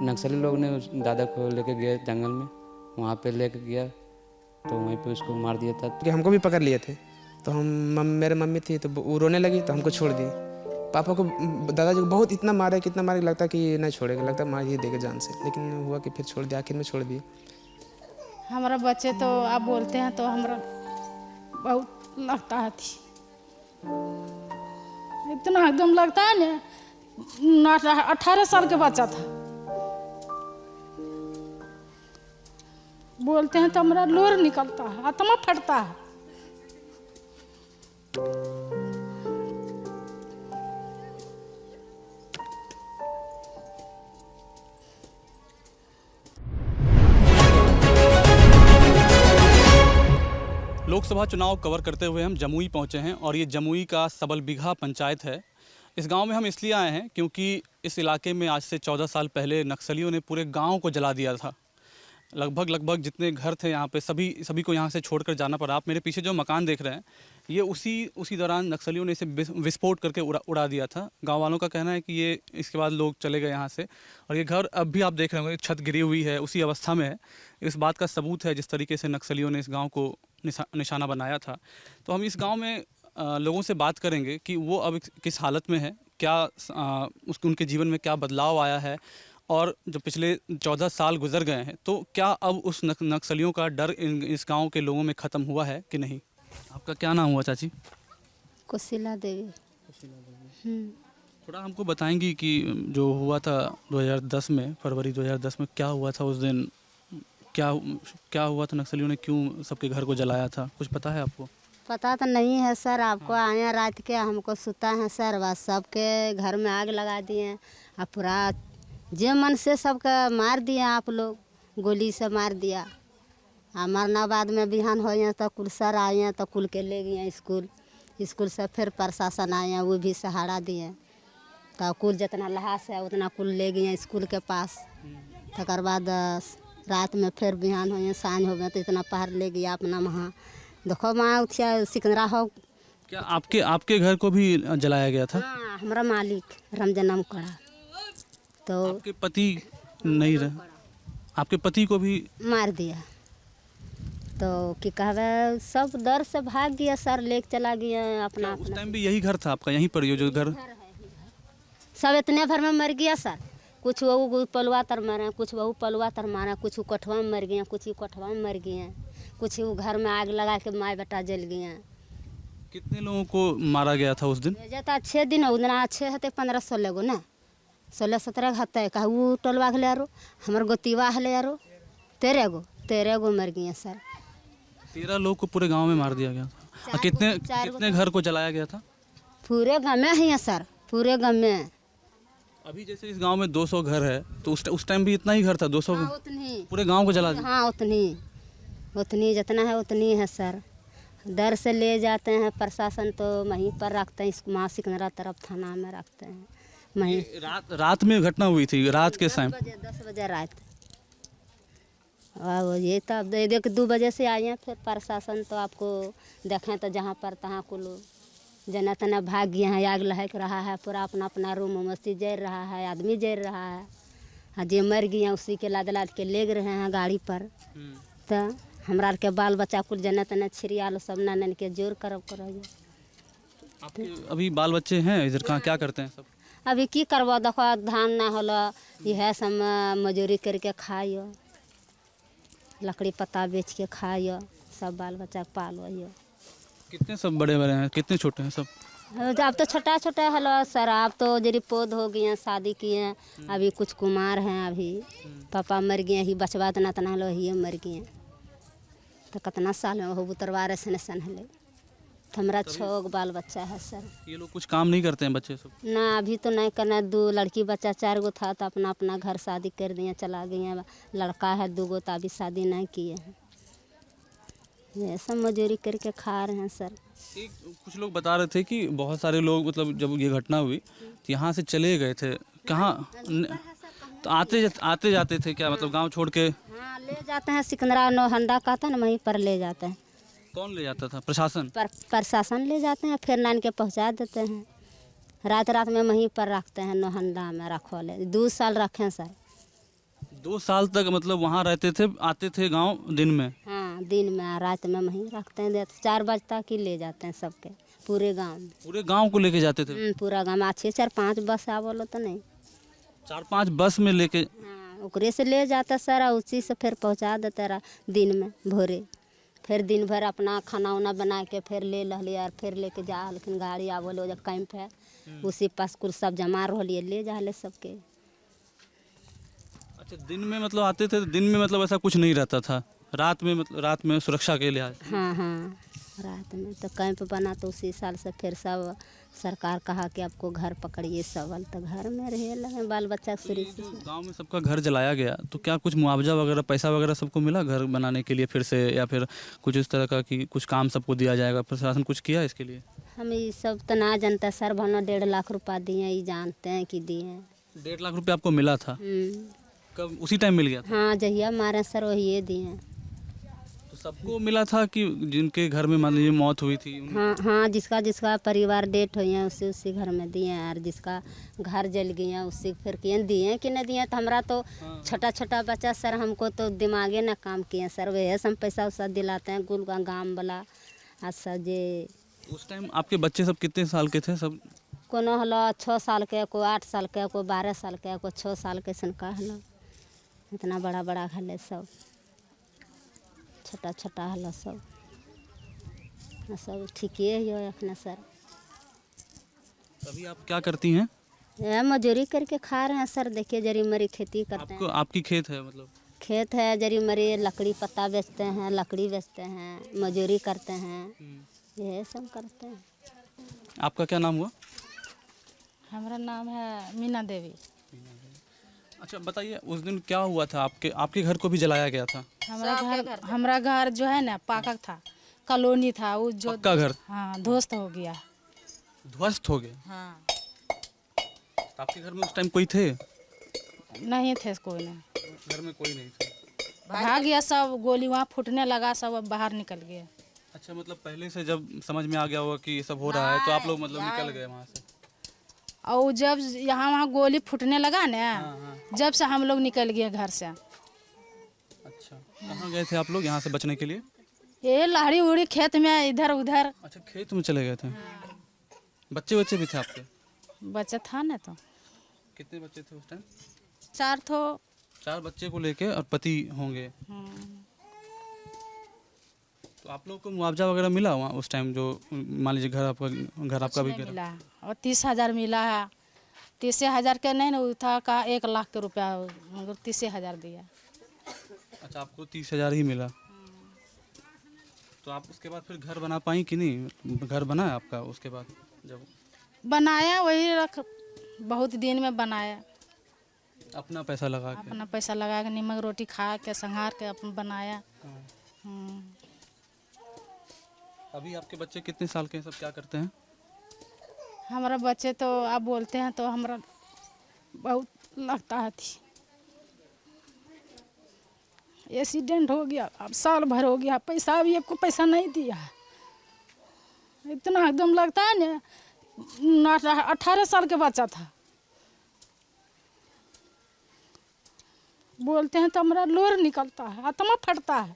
नक्सली लोग ने उस दादा को लेके गए जंगल में, वहाँ पे लेके गया तो वहीं पे उसको मार दिया था। कि हमको भी पकड़ लिए थे तो मेरे मम्मी थी तो वो रोने लगी तो हमको छोड़ दी। पापा को दादाजी को बहुत इतना मारे कितना मारे, लगता कि नहीं छोड़ेगा, लगता मार ही देगा जान से, लेकिन हुआ कि फिर छोड़ दिया, आखिर में छोड़ दिए। हमारा बच्चे तो आप बोलते हैं तो हमारा बहुत लगता है थी, इतना एकदम लगता है ना 18 साल के बच्चा था। बोलते हैं तो हमारा लोर निकलता है, आत्मा फटता है। लोकसभा चुनाव कवर करते हुए हम जमुई पहुंचे हैं और ये जमुई का सबल बिघा पंचायत है। इस गांव में हम इसलिए आए हैं क्योंकि इस इलाके में आज से 14 साल पहले नक्सलियों ने पूरे गांव को जला दिया था। लगभग जितने घर थे यहाँ पे सभी को यहाँ से छोड़कर जाना पड़ा। आप मेरे पीछे जो मकान देख रहे हैं ये उसी दौरान नक्सलियों ने इसे विस्फोट करके उड़ा दिया था। गांव वालों का कहना है कि ये इसके बाद लोग चले गए यहाँ से, और ये घर अब भी आप देख रहे होंगे छत गिरी हुई है, उसी अवस्था में है। इस बात का सबूत है जिस तरीके से नक्सलियों ने इस गाँव को निशाना बनाया था। तो हम इस गाँव में लोगों से बात करेंगे कि वो अब किस हालत में है, क्या उनके जीवन में क्या बदलाव आया है, और जो पिछले 14 साल गुजर गए हैं तो क्या अब उस नक्सलियों का डर इस गांव के लोगों में ख़त्म हुआ है कि नहीं। आपका क्या नाम हुआ चाची? कुशीला देवी। थोड़ा हमको बताएंगी कि जो हुआ था 2010 में, फरवरी 2010 में क्या हुआ था उस दिन, क्या हुआ था, नक्सलियों ने क्यों सबके घर को जलाया था, कुछ पता है आपको? पता तो नहीं है सर, आपको आए रात के हमको सुता है सर, बस सबके घर में आग लगा दिए और पूरा जे मन से सबका मार दिया, आप लोग गोली से मार दिया। मरना बाद में बिहान हो तो कुल सर आए तो कुल के ले गए स्कूल से फिर प्रशासन आए, वो भी सहारा दिए तो कुल जितना लहास है उतना कुल ले गए स्कूल के पास। तकर बाद रात में फिर बिहान हो सांझ हो गए तो इतना पहाड़ ले गया अपना वहाँ देखो वहाँ उठिया सिकंदरा हो। क्या आपके घर को भी जलाया गया था? हाँ, हमारा मालिक रमजनम कड़ा तो आपके पति नहीं रहे, आपके पति को भी मार दिया। तो कि कहवे सब डर से भाग गया सर, लेके चला गया अपना। उस टाइम भी यही घर था आपका, यहीं पर जो घर? सब इतने भर में मर गया सर, कुछ वो पलवा तर मारे, कुछ वह पलवा तर मारा, कुछ कोठवा में मर गए, कुछ कोठवा में मर गए, कुछ वो घर में आग लगा के माँ बेटा जल गए। कितने लोगों को मारा गया था उस दिन? जाता 6 दिन उतना अच्छे हते 15-16 गो ना 16-17 हते कहा वो टोलवा हले आरो हमार गोतीवा हले आरो 13 गो मर गए सर। 13 लोग को पूरे गांव में मार दिया गया था। कितने घर को जलाया गया था? पूरे गाँव में ही है सर, पूरे गाँव में। अभी जैसे इस गांव में 200 घर है तो उस टाइम भी इतना ही घर था? 200? हाँ, उतनी पूरे गांव को जला दिया? हाँ उतनी जितना है उतनी है सर। डर से ले जाते हैं प्रशासन तो वहीं पर रखते हैं, माँ सिकंदरा तरफ थाना में रखते हैं वहीं। रात में घटना हुई थी, रात के टाइम 10 बजे रात। और ये तब देख 2 बजे से आए हैं फिर प्रशासन तो आपको देखें तो जहाँ पर तहाँ को लोग जना तना भाग गए हैं, आग लहक रहा है, पूरा अपना रूम मस्ती जल रहा है, आदमी जल रहा है, जे मर गए हैं उसी के लाद के ले रहे हैं गाड़ी पर। तो हमरा के बाल बच्चा कुल जना तना छिड़ियाल सब नानन के जोर करब करो। अभी बाल बच्चे हैं इधर, कहाँ क्या करते हैं सब? अभी की करबो, देखो धान ना होला यह सब मजूरी करके खाइयो, लकड़ी पत्ता बेच के खाइयो, सब बाल बच्चा पालो। कितने सब बड़े हैं, कितने छोटे हैं सब? अब तो छोटा हलो सर, आप तो जरी पौध हो गए हैं, शादी किए हैं, अभी कुछ कुमार हैं, अभी पापा मर गए ही बचवा तना तना हलो ही मर गए तो कितना साल में वो उतरवारे सन हले तो हमारा 6 बाल बच्चा है सर। ये लोग कुछ काम नहीं करते हैं बच्चे सब? ना अभी तो नहीं करना, 2 लड़की बच्चा 4 गो था तो अपना घर शादी कर दिए चला गए, लड़का है 2 गो तो अभी शादी नहीं किए हैं, ये सब मजूरी करके खा रहे हैं सर। कुछ लोग बता रहे थे कि बहुत सारे लोग मतलब जब ये घटना हुई तो यहाँ से चले गए थे, कहाँ तो आते जाते थे क्या, मतलब गांव छोड़ के? हाँ, ले जाते हैं सिकंदरा नौहंडा कहता है ना, वहीं पर ले जाते हैं। कौन ले जाता था? प्रशासन? प्रशासन ले जाते हैं, फिर नान के पहुँचा देते हैं। रात में वहीं पर रखते हैं, नौहंडा में रखो ले 2 साल रखें सर। 2 साल तक मतलब वहाँ रहते थे, आते थे गांव दिन में? हाँ दिन में, रात में वहीं रखते हैं, 4 बजे तक ही ले जाते हैं सबके, पूरे गांव में। पूरे गांव को लेके जाते थे? पूरा गांव में 4-5 बस आ बोलो तो नहीं। 4-5 बस में लेके? हाँ ओकरे से ले जाता सारा, उसी से फिर पहुंचा देता रहा दिन में भोरे। फिर दिन भर अपना खाना उना बना के फिर ले लिया और फिर लेके जा, लेकिन गाड़ी आ बोलो जब कैंप है उसी पास कुल सब जमा रही ले जा ले सबके। अच्छा, दिन में मतलब आते थे, दिन में मतलब ऐसा कुछ नहीं रहता था? रात में मतलब रात में सुरक्षा के लिहाज? हाँ हाँ रात में तो कैंप बना, तो उसी साल से फिर सब सरकार कहा कि आपको घर पकड़िए सबल, तो घर में रहे लगे बाल बच्चा शुरू से। गांव में सबका घर जलाया गया तो क्या कुछ मुआवजा वगैरह, पैसा वगैरह सबको मिला घर बनाने के लिए फिर से, या फिर कुछ इस तरह का कि कुछ काम सबको दिया जाएगा? प्रशासन कुछ किया इसके लिए? हम ये सब तो ना जानता सर, भनो 1.5 लाख रुपया दिए, ये जानते हैं कि दिए। 1.5 लाख रुपये आपको मिला था? कब उसी टाइम मिल गया था? हाँ जहिया मारे सर वही ये दिए। तो सबको मिला था कि जिनके घर में मान लीजिए मौत हुई थी हाँ हाँ जिसका जिसका परिवार डेट हुई है उसी घर में दिए हैं, और जिसका घर जल गए हैं उसी फिर किए दिए कि नहीं दिए। तो हमारा तो छोटा छोटा बच्चा सर, हमको तो दिमागे ना काम किए सर, वह हम पैसा उसा दिलाते हैं गुल गाँव वाला। अच्छा जे उस टाइम आपके बच्चे सब कितने साल के थे सब? कोनो हलो 6 साल के, कोई 8 साल के, कोई 12 साल के, कोई 6 साल के सन का हलो। इतना बड़ा बड़ा हले सब, छोटा छोटा हलो सब। सब ठीक ही हो अपना सर। अभी आप क्या करती हैं? ये मजूरी करके खा रहे हैं सर, देखिए जरी मरी खेती करते हैं। आपकी खेत है मतलब? खेत है, जरी मरी लकड़ी पत्ता बेचते हैं, लकड़ी बेचते हैं, मजूरी करते हैं, यही सब करते हैं। आपका क्या नाम हुआ? हमारा नाम है मीना देवी। अच्छा बताइए, उस दिन क्या हुआ था? आपके घर को भी जलाया गया था? हमारा घर जो है ना पाका था, कॉलोनी था वो जो पक्का घर? हाँ ध्वस्त हो गया। ध्वस्त हो गया? हाँ तो आपके घर में उस टाइम कोई थे? नहीं थे कोई, नहीं घर में कोई नहीं था? भाग गया सब, गोली वहाँ फूटने लगा, सब बाहर निकल गए। अच्छा, मतलब पहले से जब समझ में आ गया होगा कि ये सब हो रहा है तो आप लोग मतलब निकल गए वहाँ से? और जब यहाँ वहाँ गोली फूटने लगा ना, जब से हम लोग निकल गए घर से। अच्छा, कहाँ गए थे आप लोग यहाँ से बचने के लिए? ये लहड़ी उड़ी खेत में इधर उधर। अच्छा, खेत में चले गए थे। बच्चे भी थे आपके? बच्चा था ना। तो कितने बच्चे थे उस टाइम? 4 तो। 4 बच्चे को लेके और पति होंगे। तो आप लोग को मुआवजा वगैरह मिला वहाँ उस टाइम, जो मान लीजिए घर आपका भी गिरा? मिला और 30,000 मिला है। 30,000 के नहीं ना था का 1 लाख के रुपया, मगर 30,000 दिया। अच्छा, आपको 30,000 ही मिला। तो आप उसके बाद फिर घर बना पाई कि नहीं? घर बना है आपका उसके बाद? जब बनाया वही बहुत दिन में बनाया, अपना पैसा लगा के? अपना पैसा लगा के नमक रोटी खा के संहार के अपन बनाया। अभी आपके बच्चे कितने साल के हैं, सब क्या करते हैं? हमारा बच्चे तो आप बोलते हैं तो हमारा बहुत लगता है थी। एक्सीडेंट हो गया, अब साल भर हो गया, पैसा भी आपको पैसा नहीं दिया। इतना एकदम लगता है ना, 18 साल के बच्चा था। बोलते हैं तो हमारा लोर निकलता है, आत्मा फटता है।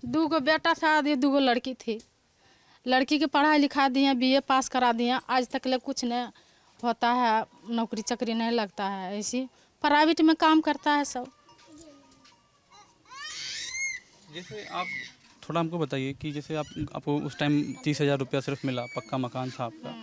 दो गो बेटा था, 2 गो लड़की थी। लड़की के पढ़ाई लिखा दिए, BA पास करा दिए, आज तक ले कुछ नहीं होता है, नौकरी चाकरी नहीं लगता है, ऐसी प्राइवेट में काम करता है सब। जैसे आप थोड़ा हमको बताइए कि जैसे आपको उस टाइम 30,000 रुपया सिर्फ मिला, पक्का मकान था आपका,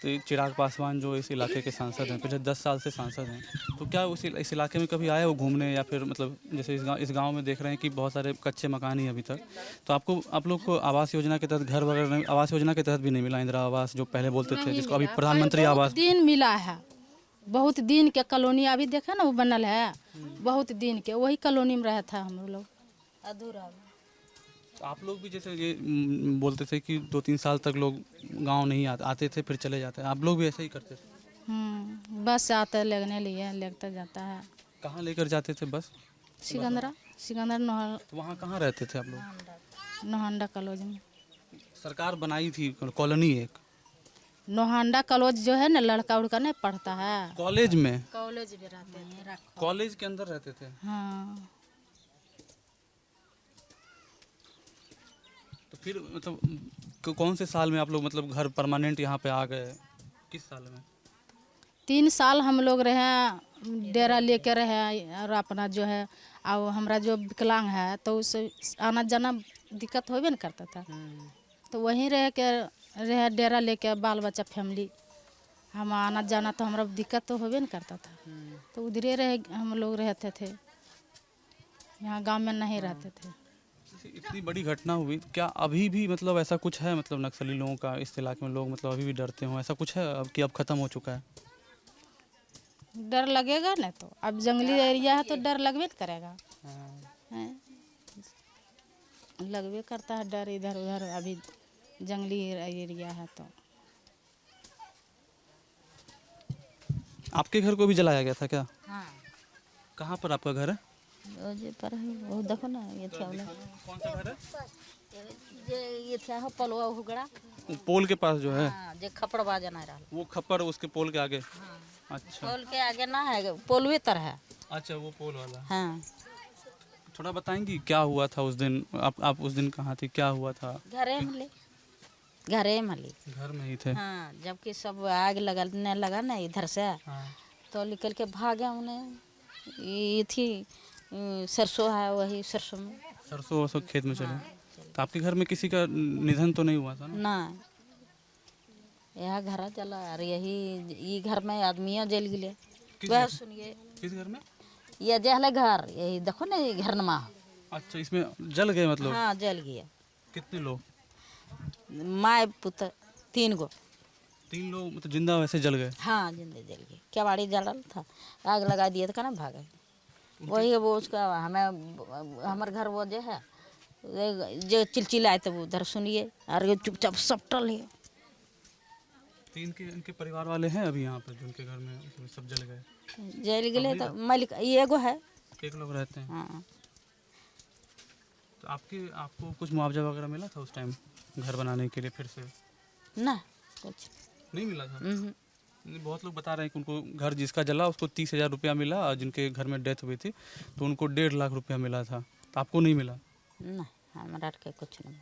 तो चिराग पासवान जो इस इलाके के सांसद हैं, पिछले 10 साल से सांसद हैं, तो क्या इस इलाके में कभी आए वो घूमने, या फिर मतलब जैसे इस गांव में देख रहे हैं कि बहुत सारे कच्चे मकान ही अभी तक, तो आप लोग को आवास योजना के तहत घर वगैरह, आवास योजना के तहत भी नहीं मिला? इंदिरा आवास जो पहले बोलते थे, जिसको अभी प्रधानमंत्री आवास। दिन मिला है, बहुत दिन के कॉलोनी अभी देखा ना वो बनल है, बहुत दिन के वही कॉलोनी में रहा था हम लोग अधूरा। तो आप लोग भी जैसे ये बोलते थे कि 2-3 साल तक लोग गांव नहीं आते थे, फिर चले जाते हैं, आप लोग भी ऐसे ही करते थे? बस आते लगने लिए लेकर जाता है। कहाँ लेकर जाते थे बस? सिकंदरा नहर। तो वहाँ कहाँ रहते थे आप लोग? नोहांडा कॉलेज में। सरकार बनाई थी कॉलोनी एक नोहांडा कॉलेज जो है ना, लड़का उड़का नहीं पढ़ता है, कॉलेज में, कॉलेज में रहते थे। कॉलेज के अंदर रहते थे। हाँ, तो फिर मतलब कौन से साल में आप लोग मतलब घर परमानेंट यहाँ पे आ गए, किस साल में? 3 साल हम लोग रहे, डेरा लेके रहे। और अपना जो है, अब हमारा जो विकलांग है तो उसे आना जाना दिक्कत होबे न करता था। तो वहीं रहे डेरा लेके, बाल बच्चा फैमिली, हम आना जाना तो हमारा दिक्कत तो होबे न करता था। तो उधरे रहे हम लोग रहते थे, यहाँ गांव में नहीं रहते थे। इतनी बड़ी घटना हुई, क्या अभी भी मतलब ऐसा कुछ है, मतलब नक्सली लोगों का इस इलाके में लोग मतलब अभी भी डरते हो, ऐसा कुछ है अब कि अब खत्म हो चुका है? डर लगेगा ना, तो अब जंगली एरिया है तो डर लगबे न करेगा। हैं? लगबे करता है डर, इधर उधर अभी जंगली एरिया है तो। आपके घर को भी जलाया गया था क्या? हाँ, कहाँ पर आपका घर है? वो जो पर है वो देखो ना, ये क्या बोला, कौन सा घर है? ये क्या है, पलवा हुगड़ा। पोल के पास जो है, हाँ, जो खपड़ बाजा ना रहा, वो खप्पर उसके पोल के आगे। अच्छा पोल के आगे ना है, पोलवे तर है। अच्छा, वो पोल वाला। हाँ, थोड़ा बताएंगी क्या हुआ था उस दिन? आप उस दिन कहाँ थी, क्या हुआ था? घरे में ले, घरे में ले। घर में ही थे? हाँ, जबकि सब आग लगने लगा ना इधर से, हाँ। तो निकल के भागे। उन्हें ये थी सरसों है, वही सरसों में सरसों वरसों खेत में चले। तो आपके घर में किसी का निधन तो नहीं हुआ था ना? ना, यह घर जला। और यही ये घर में आदमियाँ जल गए। वह सुनिए, किस घर में? ये जहले घर, यही देखो ना, ये घर नमा। अच्छा, इसमें जल गए मतलब? हाँ, जल गया। कितने लोग? माए पुत्र 3 गो। 3 लोग मतलब जिंदा वैसे जल गए? हाँ, जिंदे जल गए। क्या बाड़ी जलल था, आग लगा दिया था ना, भागे। वही वो उसका हमें, हमारे घर वो जो है, जो चिलचिलाए थे वो उधर सुनिए, और ये चुपचाप सब टल है। 3 के इनके परिवार वाले हैं अभी यहाँ पर, जिनके घर में मतलब सब जल गए? जल गए तो मालिक ये एगो है। एक लोग रहते हैं? हाँ, तो आपको कुछ मुआवजा वगैरह मिला था उस टाइम घर बनाने के लिए फिर से? ना कुछ नहीं मिला था? हम्म। नहीं, बहुत लोग बता रहे हैं कि उनको घर जिसका जला उसको 30,000 रुपया मिला, और जिनके घर में डेथ हुई थी तो उनको 1.5 लाख रुपया मिला था। तो आपको नहीं मिला? ना, हमारा के कुछ नहीं।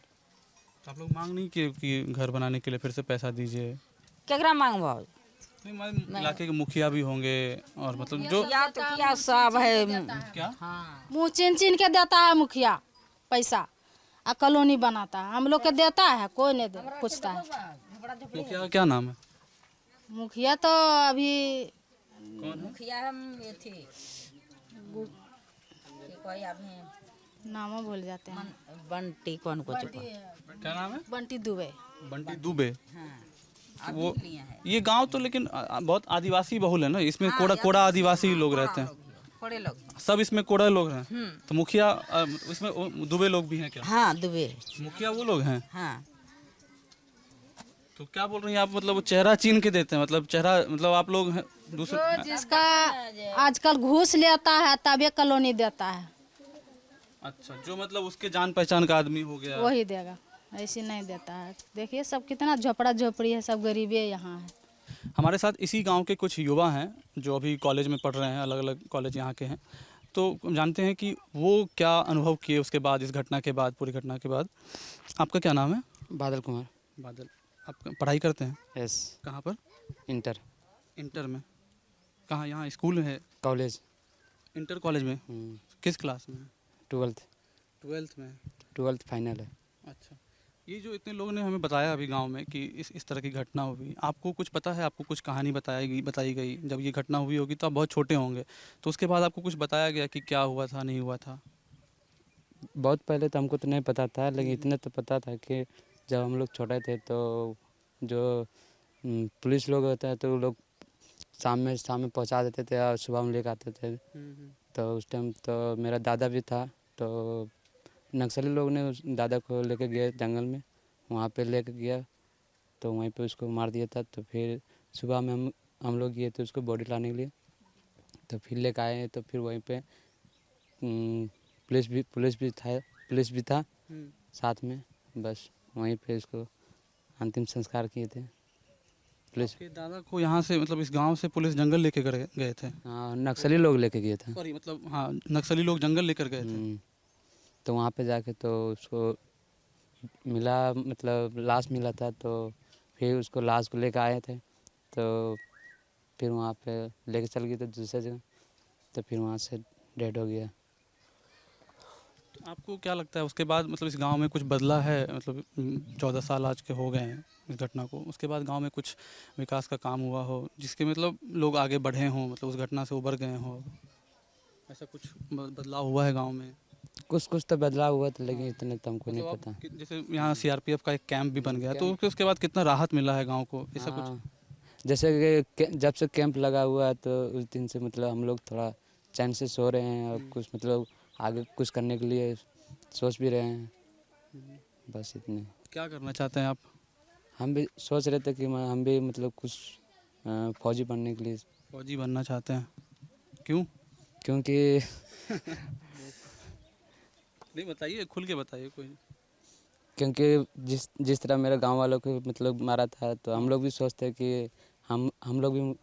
तो आप लोग मांग नहीं किए कि घर बनाने के लिए फिर से पैसा दीजिए? केकरा मांग भाव? नहीं, हमारे इलाके के मुखिया भी होंगे, और मतलब जो या तो क्या सब है। क्या हाँ, मुँह चिन के देता है मुखिया पैसा, आ कॉलोनी बनाता है। हम लोग के देता है, कोई नहीं पूछता है। मुखिया का क्या नाम है? मुखिया तो अभी मुखिया हम ये थी, कोई अभी नामों भूल जाते हैं। बंटी कौन कुछ को। क्या नाम है? बंटी दुबे। बंटी दुबे। हाँ, वो ये गांव तो लेकिन बहुत आदिवासी बहुल है ना, इसमें कोड़ा आदिवासी लोग रहते हैं, थोड़े लोग। सब इसमें कोड़ा लोग हैं। तो मुखिया इसमें दुबे लोग भी हैं क्या? हाँ, दुबे। मुखिया वो लोग हैं? हाँ, तो क्या बोल रही हैं आप, मतलब वो चेहरा चीन के देते हैं, मतलब चेहरा, मतलब आप लोग हैं दूसरे? तो जिसका आजकल घूस लेता है तभी कॉलोनी देता है, अच्छा, जो मतलब उसके जान पहचान का आदमी हो गया, वही देगा, ऐसे नहीं देता है। देखिए सब कितना झोपड़ा झोपड़ी है, सब गरीबी यहाँ है। हमारे साथ इसी गांव के कुछ युवा हैं जो अभी कॉलेज में पढ़ रहे हैं, अलग अलग कॉलेज यहाँ के हैं। तो जानते हैं कि वो क्या अनुभव किए उसके बाद, इस घटना के बाद, पूरी घटना के बाद। आपका क्या नाम है? बादल कुमार। बादल। आप पढ़ाई करते हैं? यस। कहाँ पर? इंटर इंटर में? कहाँ, यहाँ स्कूल है? कॉलेज। इंटर कॉलेज में? किस क्लास में? 12th में? 12th फाइनल है। अच्छा, ये जो इतने लोगों ने हमें बताया अभी गांव में कि इस तरह की घटना हुई, आपको कुछ पता है? आपको कुछ कहानी बताई गई? जब ये घटना हुई होगी तो आप बहुत छोटे होंगे, तो उसके बाद आपको कुछ बताया गया कि क्या हुआ था, नहीं हुआ था? बहुत पहले तो हमको तो नहीं पता था, लेकिन इतना तो पता था कि जब हम लोग छोटे थे तो जो पुलिस लोग होते हैं तो वो लोग शाम में पहुंचा देते थे और सुबह में लेकर आते थे। तो उस टाइम तो मेरा दादा भी था, तो नक्सली लोग ने उस दादा को लेके गए जंगल में, वहाँ पे लेके गया तो वहीं पे उसको मार दिया था। तो फिर सुबह में हम लोग गए थे उसको बॉडी लाने के लिए, तो फिर लेकर आए तो फिर वहीं पे पुलिस भी था साथ में, बस वहीं पे उसको अंतिम संस्कार किए थे। पुलिस, आपके दादा को यहाँ से मतलब इस गांव से पुलिस जंगल लेके गए थे? हाँ, नक्सली लोग लेके गए थे। सॉरी, मतलब हाँ, नक्सली लोग जंगल लेकर गए थे। तो वहाँ पे जाके तो उसको मिला, मतलब लाश मिला था, तो फिर उसको लाश को लेकर आए थे। तो फिर वहाँ पे लेके चल गए थे दूसरे जगह, तो फिर वहाँ से डेड हो गया। आपको क्या लगता है उसके बाद मतलब इस गांव में कुछ बदला है? मतलब 14 साल आज के हो गए हैं इस घटना को, उसके बाद गांव में कुछ विकास का काम हुआ हो जिसके मतलब लोग आगे बढ़े हों, मतलब उस घटना से उबर गए हों, ऐसा कुछ बदलाव हुआ है गांव में? कुछ कुछ तो बदलाव हुआ था, लेकिन इतने तो हमको नहीं मतलब पता। जैसे यहाँ सीआरपीएफ का एक कैंप भी बन गया, तो उसके बाद कितना राहत मिला है गांव को, ऐसा कुछ? हाँ, जैसे कि जब से कैंप लगा हुआ है तो उस दिन से मतलब हम लोग थोड़ा चैन से सो रहे हैं, और कुछ मतलब आगे कुछ करने के लिए सोच भी रहे हैं, बस इतने। क्या करना चाहते हैं आप? हम भी सोच रहे थे कि हम भी मतलब कुछ फौजी बनने के लिए, फौजी बनना चाहते हैं? क्यों? क्योंकि नहीं, बताइए, खुल के बताइए कोई। क्योंकि जिस जिस तरह मेरे गांव वालों को मतलब मारा था, तो हम लोग भी सोचते हैं कि हम लोग भी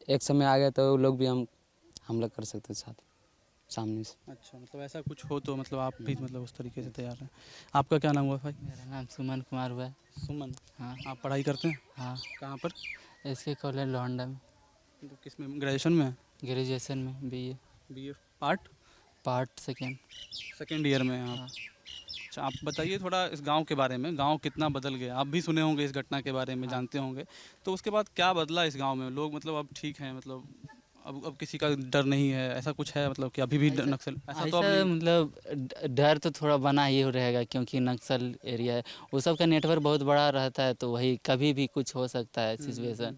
एक समय आ गया तो वो लोग भी हम हमला कर सकते साथ सामने से। अच्छा, मतलब ऐसा कुछ हो तो मतलब आप भी मतलब उस तरीके से तैयार हैं। आपका क्या नाम हुआ भाई? मेरा नाम सुमन कुमार हुआ है। सुमन। हाँ आप पढ़ाई करते हैं? हाँ, कहाँ पर? इसके कॉलेज लोहंडा में, तो किस में, ग्रेजुएशन में? ग्रेजुएशन में BA BA part second year में हैं आप? हाँ। अच्छा, आप बताइए थोड़ा इस गांव के बारे में, गांव कितना बदल गया? आप भी सुने होंगे इस घटना के बारे में, जानते होंगे, तो उसके बाद क्या बदला इस गांव में? लोग मतलब अब ठीक हैं, मतलब अब किसी का डर नहीं है, ऐसा कुछ है? मतलब कि अभी भी नक्सल ऐसा तो अब ऐसा नहीं? मतलब डर तो थोड़ा बना ही रहेगा, क्योंकि नक्सल एरिया है, वो सब का नेटवर्क बहुत बड़ा रहता है, तो वही कभी भी कुछ हो सकता है सिचुएशन।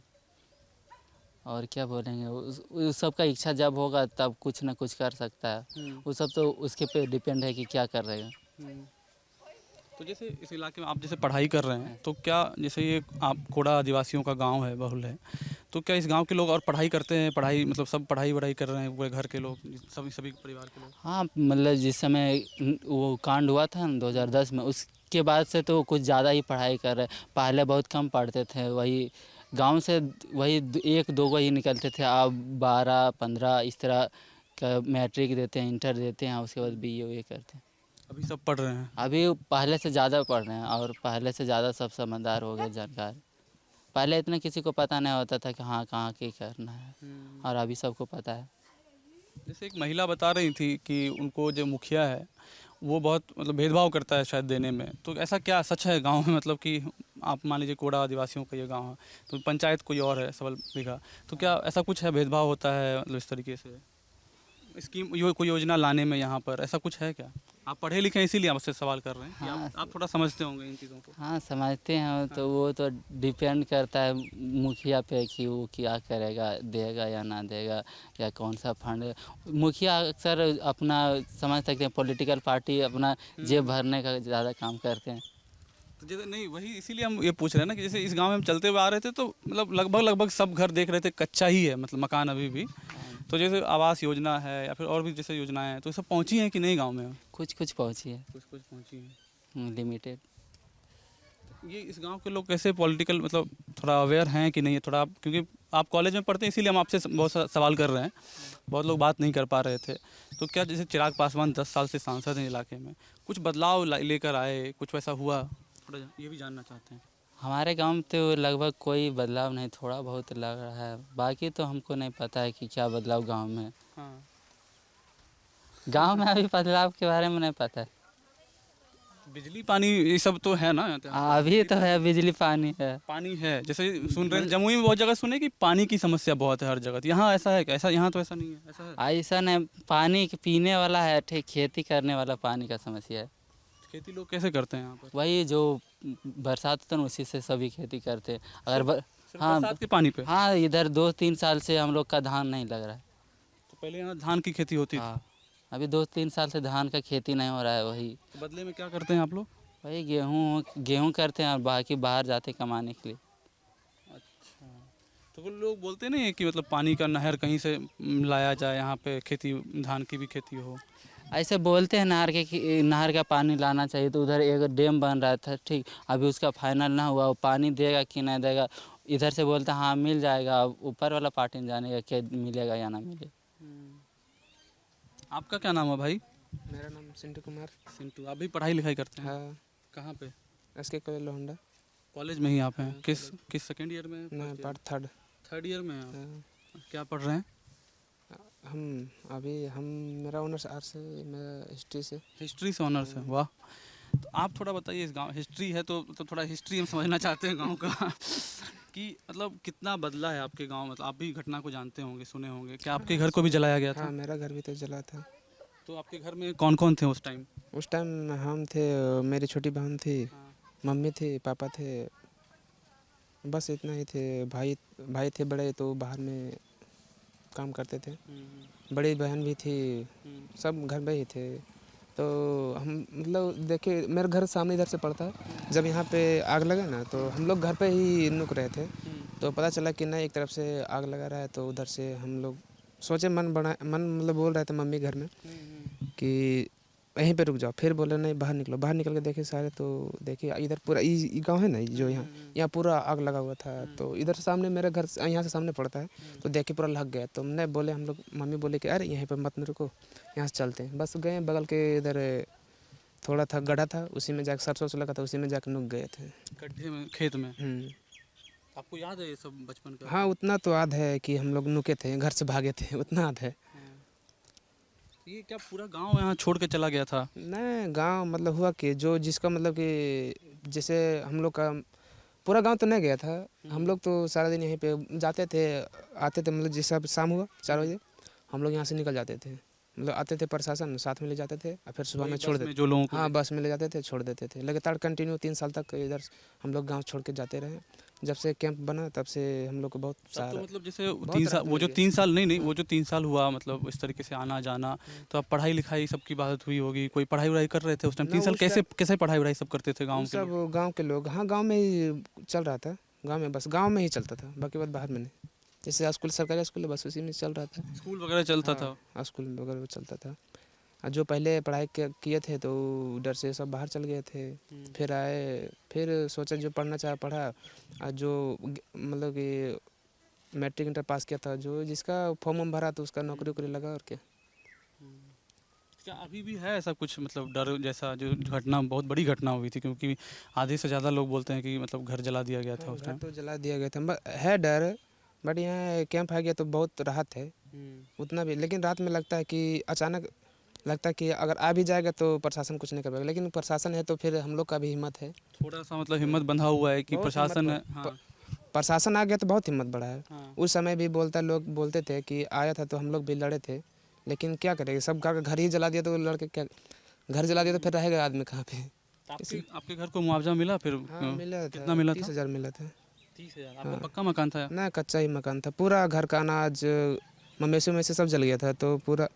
और क्या बोलेंगे, उस सब का इच्छा जब होगा तब कुछ ना कुछ कर सकता है। वो सब तो उसके पे डिपेंड है कि क्या कर रहेगा। तो जैसे इस इलाके में आप जैसे पढ़ाई कर रहे हैं, तो क्या जैसे ये आप कोड़ा आदिवासियों का गांव है, बहुल है, तो क्या इस गांव के लोग और पढ़ाई करते हैं? पढ़ाई मतलब सब पढ़ाई वढ़ाई कर रहे हैं पूरे घर के लोग, सभी परिवार के लोग? हाँ, मतलब जिस समय वो कांड हुआ था ना 2010 में, उसके बाद से तो कुछ ज़्यादा ही पढ़ाई कर रहे। पहले बहुत कम पढ़ते थे, वही गांव से वही एक दो को ही निकलते थे। अब 12-15 इस तरह का मैट्रिक देते हैं, इंटर देते हैं, उसके बाद बीए करते हैं। अभी सब पढ़ रहे हैं? अभी पहले से ज़्यादा पढ़ रहे हैं, और पहले से ज़्यादा सब समझदार हो गए, जानकार। पहले इतना किसी को पता नहीं होता था कि हाँ कहाँ की करना है, और अभी सबको पता है। जैसे एक महिला बता रही थी कि उनको जो मुखिया है वो बहुत मतलब भेदभाव करता है शायद देने में, तो ऐसा क्या सच है गांव में? मतलब कि आप मान लीजिए कोड़ा आदिवासियों का ये गांव है, तो पंचायत कोई और है सबल बीघा, तो क्या ऐसा कुछ है, भेदभाव होता है मतलब इस तरीके से स्कीम कोई योजना लाने में यहाँ पर, ऐसा कुछ है क्या? आप पढ़े लिखे हैं इसीलिए आपसे सवाल कर रहे हैं कि हाँ। आप थोड़ा समझते होंगे इन चीज़ों को। हाँ समझते हैं, तो वो तो डिपेंड करता है मुखिया पे कि वो क्या करेगा, देगा या ना देगा, या कौन सा फंड। मुखिया अक्सर अपना समझ सकते हैं, पॉलिटिकल पार्टी अपना जेब भरने का ज़्यादा काम करते हैं। तो जैसे नहीं, वही इसीलिए हम ये पूछ रहे हैं ना कि जैसे इस गांव में हम चलते हुए आ रहे थे तो मतलब लगभग सब घर देख रहे थे कच्चा ही है, मतलब मकान अभी भी। तो जैसे आवास योजना है या फिर और भी जैसे योजनाएं हैं, तो ये सब पहुंची हैं कि नहीं गांव में? कुछ कुछ पहुँची है, कुछ पहुंची हैं। लिमिटेड। ये इस गांव के लोग कैसे पॉलिटिकल मतलब थोड़ा अवेयर हैं कि नहीं है? थोड़ा आप, क्योंकि आप कॉलेज में पढ़ते हैं इसीलिए हम आपसे बहुत सवाल कर रहे हैं, बहुत लोग बात नहीं कर पा रहे थे। तो क्या जैसे चिराग पासवान 10 साल से सांसद हैं इलाके में, कुछ बदलाव लेकर आए, कुछ वैसा हुआ? थोड़ा ये भी जानना चाहते हैं। हमारे गांव में तो लगभग कोई बदलाव नहीं, थोड़ा बहुत लग रहा है, बाकी तो हमको नहीं पता है कि क्या बदलाव गांव में। हाँ, गांव में अभी बदलाव के बारे में नहीं पता है। बिजली पानी ये सब तो है ना? अभी तो है, बिजली पानी है। पानी है, जैसे सुन रहे हैं जमुई में बहुत जगह सुने कि पानी की समस्या बहुत है हर जगह, यहाँ ऐसा है क्या? ऐसा यहाँ तो ऐसा नहीं है, ऐसा है? ऐसा नहीं, पानी पीने वाला है, ठीक, खेती करने वाला पानी का समस्या है। खेती लोग कैसे करते हैं यहाँ पर? वही जो बरसात होता है ना, उसी से सभी खेती करते हैं। अगर सिर्फ बरसात के पानी पे? हाँ, इधर 2-3 साल से हम लोग का धान नहीं लग रहा है। तो पहले यहाँ धान की खेती होती थी, हाँ, अभी 2-3 साल से धान का खेती नहीं हो रहा है। वही तो बदले में क्या करते हैं आप लोग? वही गेहूँ करते हैं, और बाकी बाहर जाते हैं कमाने के लिए। अच्छा, तो वो लोग बोलते नहीं है कि मतलब पानी का नहर कहीं से लाया जाए, यहाँ पे खेती धान की भी खेती हो? ऐसे बोलते हैं नहर के कि नहर का पानी लाना चाहिए, तो उधर एक डैम बन रहा था, ठीक, अभी उसका फाइनल ना हुआ, वो पानी देगा कि नहीं देगा। इधर से बोलते हैं हाँ मिल जाएगा, अब ऊपर वाला पार्टी ने जानेगा क्या मिलेगा या ना मिले। आपका क्या नाम है भाई? मेरा नाम सिंटू कुमार। सिंटू। आप भी पढ़ाई लिखाई करते हैं? हाँ, कहाँ पे? SK college Lohanda. कॉलेज में ही आप हैं? किस सेकेंड ईयर में? ना पार्ट थर्ड। थर्ड ईयर में हैं आप? हाँ, क्या पढ़ रहे हैं? हम मेरा ऑनर्स आर्ट्स है, मेरा हिस्ट्री से। हिस्ट्री से ऑनर्स है, वाह। तो आप थोड़ा बताइए, इस गांव हिस्ट्री है तो थोड़ा हिस्ट्री हम समझना चाहते हैं गांव का कि मतलब कितना बदला है आपके गांव। मतलब आप भी घटना को जानते होंगे, सुने होंगे। क्या आपके घर को भी जलाया गया था? हाँ, मेरा घर भी तो जला था। तो आपके घर में कौन कौन थे उस टाइम? उस टाइम हम थे, मेरी छोटी बहन थी, मम्मी थी, पापा थे, बस इतना ही थे। भाई थे बड़े, तो बाहर में काम करते थे। बड़ी बहन भी थी, सब घर में ही थे। तो हम मतलब देखे, मेरे घर सामने इधर से पड़ता है। जब यहाँ पे आग लगा ना, तो हम लोग घर पे ही रुक रहे थे। तो पता चला कि ना एक तरफ से आग लगा रहा है, तो उधर से हम लोग सोचे, मन मतलब बोल रहे थे मम्मी घर में कि यहीं पे रुक जाओ। फिर बोले नहीं, बाहर निकलो। बाहर निकल के देखे सारे, तो देखिए इधर पूरा ये गांव है ना, जो यहाँ पूरा आग लगा हुआ था। तो इधर सामने मेरे घर यहाँ से सामने पड़ता है, तो देखे पूरा लग गया। तो हमने बोले, हम लोग मम्मी बोले कि अरे यहीं पे मत रुको, यहाँ से चलते हैं। बस गए बगल के इधर थोड़ा था गड्ढा था, उसी में जाकर सरसों लगा था, उसी में जाकर नुक गए थे। गड्ढे में, खेत में? आपको याद है ये सब बचपन का? हाँ, उतना तो याद है कि हम लोग नुके थे, घर से भागे थे, उतना याद है। ये क्या पूरा गांव यहाँ छोड़ के चला गया था? नहीं, गांव मतलब हुआ कि जो जिसका मतलब कि जैसे हम लोग का पूरा गांव तो नहीं गया था। हम लोग तो सारा दिन यहीं पे जाते थे, आते थे। मतलब जैसा शाम हुआ 4 बजे हम लोग यहाँ से निकल जाते थे। मतलब आते थे, प्रशासन साथ में ले जाते थे, और फिर सुबह में छोड़ देते। जो लोगों को हाँ, बस में ले जाते थे, छोड़ देते थे। लगातार कंटिन्यू 3 साल तक इधर हम लोग गाँव छोड़ के जाते रहे। जब से कैंप बना तब से हम लोग को बहुत तो सारा मतलब जैसे बहुत 3 साल, राहत वो जो मिल 3 साल नहीं, वो जो 3 साल हुआ, मतलब इस तरीके से आना जाना, तो आप पढ़ाई लिखाई सबकी बात हुई होगी। कोई पढ़ाई वढ़ाई कर रहे थे उस टाइम? 3 साल कैसे कैसे पढ़ाई वढ़ाई सब करते थे गाँव के लोग? सब गांव के लोग। हाँ, गांव में ही चल रहा था। गांव में, बस गांव में ही चलता था, बाकी बात बाहर में नहीं। जैसे स्कूल, सरकारी स्कूल है, बस उसी में चल रहा था। स्कूल वगैरह चलता था? हाँ, स्कूल वगैरह चलता था। और जो पहले पढ़ाई किए थे, तो डर से सब बाहर चल गए थे। फिर आए, फिर सोचा जो पढ़ना चाहे पढ़ा। और जो मतलब कि मैट्रिक इंटर पास किया था, जो जिसका फॉर्म वॉर्म भरा, तो उसका नौकरी वोकरी लगा। और क्या क्या अभी भी है ऐसा कुछ, मतलब डर जैसा, जो घटना बहुत बड़ी घटना हुई थी? क्योंकि आधे से ज़्यादा लोग बोलते हैं कि मतलब घर जला दिया गया था उस घर टाइम। तो जला दिया गया था, है डर। बट यहाँ कैंप आ गया तो बहुत राहत है उतना भी। लेकिन रात में लगता है कि अचानक लगता है कि अगर आ भी जाएगा तो प्रशासन कुछ नहीं कर पाएगा। लेकिन प्रशासन है तो फिर हम लोग का भी हिम्मत है। थोड़ा सा मतलब हिम्मत बंधा हुआ है कि बहुत प्रशासन है। हिम्मत हाँ, प्रशासन आ गया तो बहुत हिम्मत बढ़ा है। हाँ। उस समय भी लोग बोलते थे कि आया था तो हम लोग भी लड़े थे। लेकिन क्या करेंगे, सब का घर ही जला दिया, तो लड़के क्या, घर जला दिया तो फिर रहेगा आदमी कहाँ पे। आपके घर को मुआवजा मिला फिर? हाँ, मिला था। कितना मिला था? 30,000 मिला था। 30,000? आपका पक्का मकान था? ना, कच्चा ही मकान था। पूरा घर का अनाज मवेशी में से सब जल गया था। तो पूरा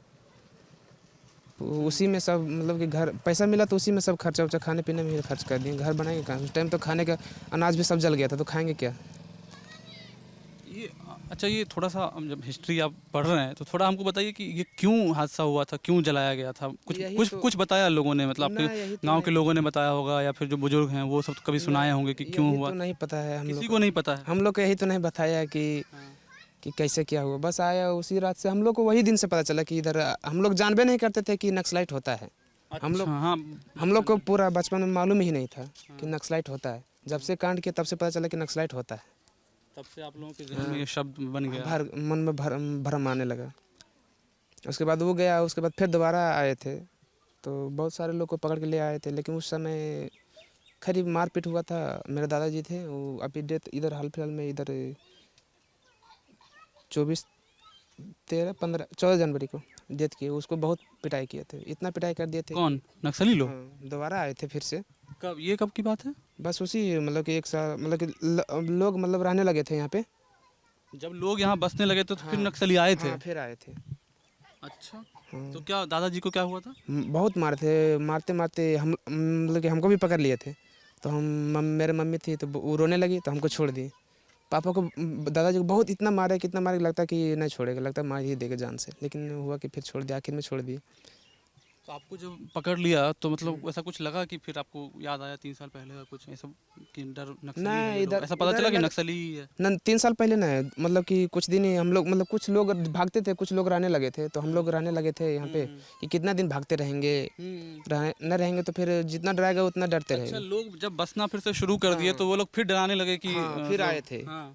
उसी में सब मतलब कि घर पैसा मिला तो उसी में सब खर्चा वर्चा खाने पीने में ही खर्च कर दिए। घर बनाएंगे कहाँ उस टाइम? तो खाने का अनाज भी सब जल गया था, तो खाएंगे क्या? ये अच्छा, ये थोड़ा सा हम जब हिस्ट्री आप पढ़ रहे हैं तो थोड़ा हमको बताइए कि ये क्यों हादसा हुआ था, क्यों जलाया गया था? कुछ बताया लोगों ने? मतलब आपके गांव के लोगों ने बताया होगा, या फिर जो बुजुर्ग हैं वो सब तो कभी सुनाए होंगे कि क्यों हुआ? तो नहीं पता है हम लोग किसी को नहीं पता है। हम लोग को यही तो नहीं बताया कि कैसे क्या हुआ। बस आया उसी रात से, हम लोग को वही दिन से पता चला कि इधर हम लोग जानबे नहीं करते थे कि नक्सलाइट होता है। हम लोग को पूरा बचपन में मालूम ही नहीं था कि नक्सलाइट होता है। जब से कांड किया तब से पता चला कि नक्सलाइट होता है। तब से आप लोगों के ज़हन में ये शब्द बन गया? मन में भरम आने लगा। उसके बाद वो गया, उसके बाद फिर दोबारा आए थे, तो बहुत सारे लोग को पकड़ के ले आए थे। लेकिन उस समय करीब मारपीट हुआ था। मेरे दादाजी थे, वो अभी डेथ इधर हाल फिलहाल में इधर 14 जनवरी को डेथ की। उसको बहुत पिटाई किए थे, इतना पिटाई कर दिए थे। कौन, नक्सली लोग? हाँ, दोबारा आए थे फिर से। कब की बात है? बस उसी मतलब कि 1 साल, मतलब कि लोग मतलब रहने लगे थे यहाँ पे। जब लोग यहाँ बसने लगे तो फिर नक्सली आए थे? हाँ, फिर आए थे। अच्छा। तो क्या दादाजी को क्या हुआ था? बहुत मारे थे, मारते मारते हम मतलब कि हमको भी पकड़ लिए थे। तो मेरे मम्मी थी, तो वो रोने लगी, तो हमको छोड़ दी। पापा को, दादाजी को बहुत इतना मारे, कितना मारे, लगता कि नहीं छोड़ेगा, लगता मार ही देगा जान से। लेकिन हुआ कि फिर छोड़ दिया, आखिर में छोड़ दिए। तो आपको जब पकड़ लिया तो मतलब ऐसा कुछ लगा कि फिर आपको याद आया 3 साल पहले का कुछ ऐसा कि डर नक्सली नहीं, है ये लोग? इधर- ऐसा पता इधर चला कि मतलब- नक्सली ही है? न 3 साल पहले ना मतलब कि कुछ दिन ही हम लोग मतलब कुछ लोग भागते थे, कुछ लोग रहने लगे थे, तो हम लोग रहने लगे थे यहाँ पे कि कितना दिन भागते रहेंगे, न रहेंगे तो फिर जितना डराएगा उतना डरते अच्छा, रहेंगे। लोग जब बसना फिर से शुरू कर दिए तो वो लोग फिर डराने लगे कि हाँ, फिर मतलब- आए थे। हाँ।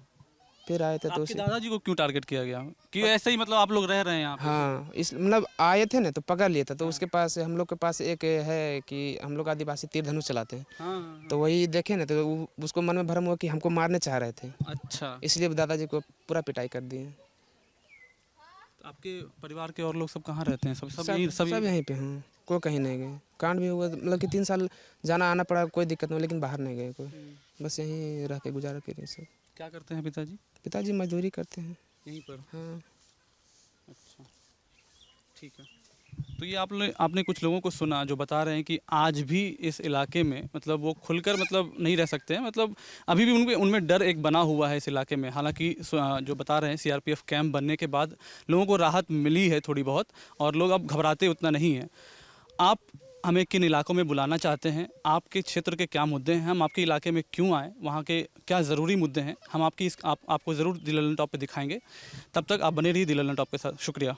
फिर आए थे तो आपके उसे दादाजी को क्यों टारगेट किया गया कि ऐसे ही मतलब आप लोग रह रहे हैं यहाँ पे? हाँ इस मतलब आए थे ना तो पकड़ लिए था, तो उसके पास हम लोग के पास एक है कि हम लोग आदिवासी तीर धनुष चलाते हैं, हाँ, तो वही देखे ना तो उसको मन में भ्रम हुआ कि हमको मारने चाह रहे थे, अच्छा। इसलिए दादाजी को पूरा पिटाई कर दिए। तो आपके परिवार के और लोग सब कहाँ रहते हैं? सब सब सब यहीं सब यहीं पे हैं, कोई कहीं नहीं गए। कांड भी हुआ मतलब कि 3 साल जाना आना पड़ा, कोई दिक्कत नहीं, लेकिन बाहर नहीं गए कोई, बस यहीं रह के गुजारा करें सब। क्या करते हैं पिताजी? पिताजी मजदूरी करते हैं। यहीं पर। हाँ अच्छा, ठीक है। तो ये आपने कुछ लोगों को सुना जो बता रहे हैं कि आज भी इस इलाके में मतलब वो खुलकर मतलब नहीं रह सकते हैं, मतलब अभी भी उनमें डर एक बना हुआ है इस इलाके में। हालांकि जो बता रहे हैं सीआरपीएफ कैंप बनने के बाद लोगों को राहत मिली है थोड़ी बहुत और लोग अब घबराते उतना नहीं हैं। आप हमें किन इलाकों में बुलाना चाहते हैं, आपके क्षेत्र के क्या मुद्दे हैं, हम आपके इलाके में क्यों आएँ, वहाँ के क्या ज़रूरी मुद्दे हैं, हम आपको ज़रूर दिल ललन टॉप पे दिखाएंगे। तब तक आप बने रहिए दिल ललन टॉप के साथ। शुक्रिया।